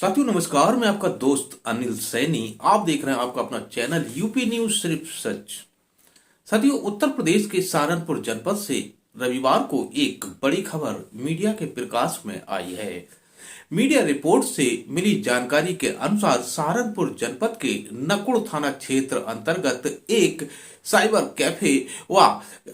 साथियों नमस्कार, मैं आपका दोस्त अनिल सैनी। आप देख रहे हैं आपका अपना चैनल यूपी न्यूज सिर्फ सच। साथियों, उत्तर प्रदेश के सहारनपुर जनपद से रविवार को एक बड़ी खबर मीडिया के प्रकाश में आई है। मीडिया रिपोर्ट से मिली जानकारी के अनुसार सहारनपुर जनपद के नकुड़ थाना क्षेत्र अंतर्गत एक साइबर कैफे व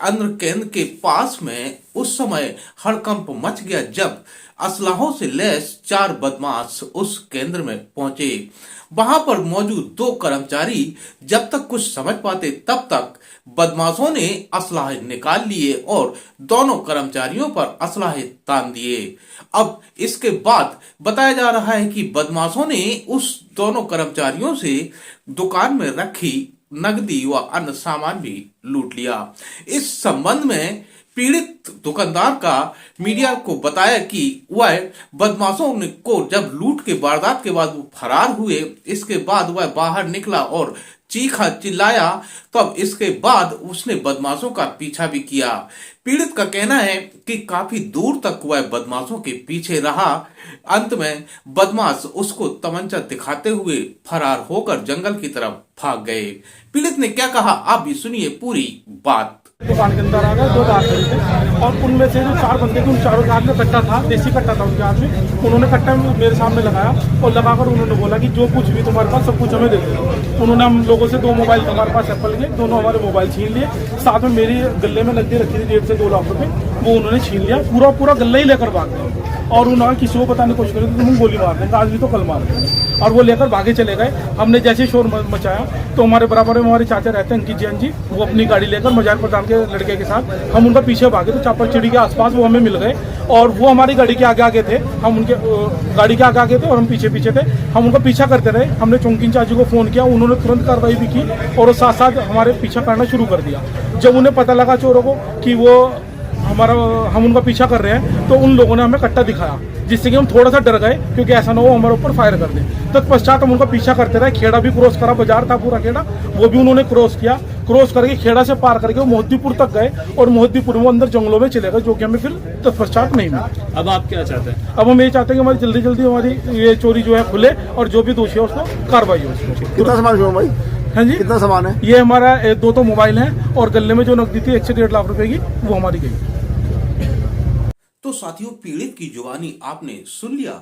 अन्य केंद्र के पास में उस समय हड़कंप मच गया जब असलाहों से लैस 4 बदमाश उस केंद्र में पहुंचे। वहां पर मौजूद 2 कर्मचारी जब तक कुछ समझ पाते तब तक बदमाशों ने असलाहे निकाल लिए और दोनों कर्मचारियों पर असलाहे तान दिए। अब इसके बाद बताया जा रहा है कि बदमाशों ने उस दोनों कर्मचारियों से दुकान में रखी नकदी व अन्य सामान भी लूट लिया। इस संबंध में पीड़ित दुकानदार का मीडिया को बताया कि वह बदमाशों को जब लूट के वारदात के बाद वो फरार हुए, इसके बाद वह बाहर निकला और चीखा चिल्लाया। तब इसके बाद उसने बदमाशों का पीछा भी किया। पीड़ित का कहना है कि काफी दूर तक वह बदमाशों के पीछे रहा। अंत में बदमाश उसको तमंचा दिखाते हुए फरार होकर जंगल की तरफ भाग गए। पीड़ित ने क्या कहा, आप भी सुनिए पूरी बात। दुकान के अंदर आ गए 2 दांत थे और उनमें से जो 4 बंदे थे उन चारों के हाथ में कट्टा था, देसी कट्टा था उनके हाथ में। उन्होंने कट्टा मेरे सामने लगाया और लगाकर उन्होंने बोला कि जो कुछ भी तुम्हारे पास सब कुछ हमें दे दो। उन्होंने हम लोगों से 2 मोबाइल हमारे पास एप्पल के, दोनों हमारे मोबाइल छीन लिए। साथ में मेरी गले में नकदी रखी थी 1.5 से 2 लाख रुपए, वो उन्होंने छीन लिया। पूरा गल्ला ही लेकर भाग गए और उन्होंने किसी को बताने की कोशिश करी तो तुम गोली मार देंगे, आज भी तो कल मार देंगे। और वो लेकर भागे चले गए। हमने जैसे शोर मचाया तो हमारे बराबर में हमारे चाचा रहते हैं अंकित जैन जी, वो अपनी गाड़ी लेकर मजार प्रधान के लड़के के साथ हम उनका पीछे भागे तो चापर चिड़ी के आसपास वो हमें मिल गए और वो हमारी गाड़ी के आगे थे, हम उनके गाड़ी के आगे थे और हम पीछे थे। हम उनका पीछा करते रहे। हमने चौंकीन चाची को फोन किया, उन्होंने तुरंत कार्रवाई भी की और साथ साथ हमारे पीछा करना शुरू कर दिया। जब उन्हें पता लगा चोरों को कि हम उनका पीछा कर रहे हैं तो उन लोगों ने हमें कट्टा दिखाया, जिससे कि हम थोड़ा सा डर गए क्योंकि ऐसा ना हो हमारे ऊपर फायर कर दे। तत्पश्चात हम उनका पीछा करते रहे। खेड़ा भी क्रॉस करा, बाजार था पूरा खेड़ा, वो भी उन्होंने क्रॉस किया। क्रॉस करके खेड़ा से पार करके वो मोहद्दीपुर तक गए और मोहद्दीपुर में अंदर जंगलों में चले गए, जो कि हमें फिर तत्पश्चात नहीं मिला। अब आप क्या चाहते हैं? अब हम ये चाहते हैं कि हमारी जल्दी हमारी ये चोरी जो है खुले और जो भी दोषी है उसको कार्रवाई हो। कितना सामान है भाई? हाँ जी, कितना सामान है? ये हमारा 2 मोबाइल है और गले में जो नकदी थी 1 से 1.5 लाख रुपए की, वो हमारी गई। तो साथियों, पीड़ित की जुबानी आपने सुन लिया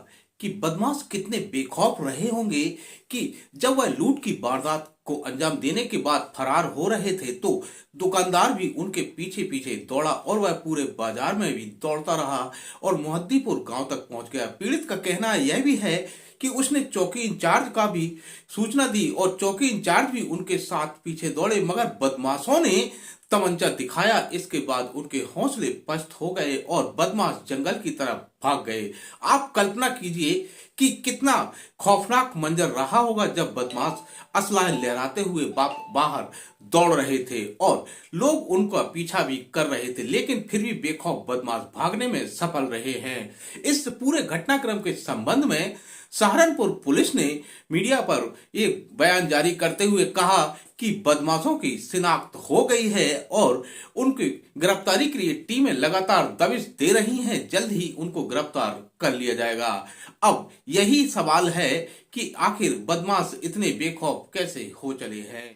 कि बदमाश कितने बेखौफ रहे होंगे कि जब वह लूट की वारदात को अंजाम देने के बाद फरार हो रहे थे तो दुकानदार भी उनके पीछे पीछे दौड़ा और वह पूरे बाजार में भी दौड़ता रहा और मोहद्दीपुर गांव तक पहुंच गया। पीड़ित का कहना यह भी है कि उसने चौकी इंचार्ज का भी सूचना दी और चौकी इंचार्ज भी उनके साथ पीछे दौड़े, मगर बदमाशों ने तमंचा दिखाया। इसके बाद उनके हौसले पस्त हो गए और बदमाश जंगल की तरफ भाग गए। आप कल्पना कीजिए कि कितना खौफनाक मंजर रहा होगा जब बदमाश असलाह लहराते हुए बाहर दौड़ रहे थे और लोग उनका पीछा भी कर रहे थे, लेकिन फिर भी बेखौफ बदमाश भागने में सफल रहे हैं। इस पूरे घटनाक्रम के संबंध में सहारनपुर पुलिस ने मीडिया पर एक बयान जारी करते हुए कहा कि बदमाशों की शिनाख्त हो गई है और उनकी गिरफ्तारी के लिए टीमें लगातार दबिश दे रही हैं। जल्द ही उनको गिरफ्तार कर लिया जाएगा। अब यही सवाल है कि आखिर बदमाश इतने बेखौफ कैसे हो चले हैं।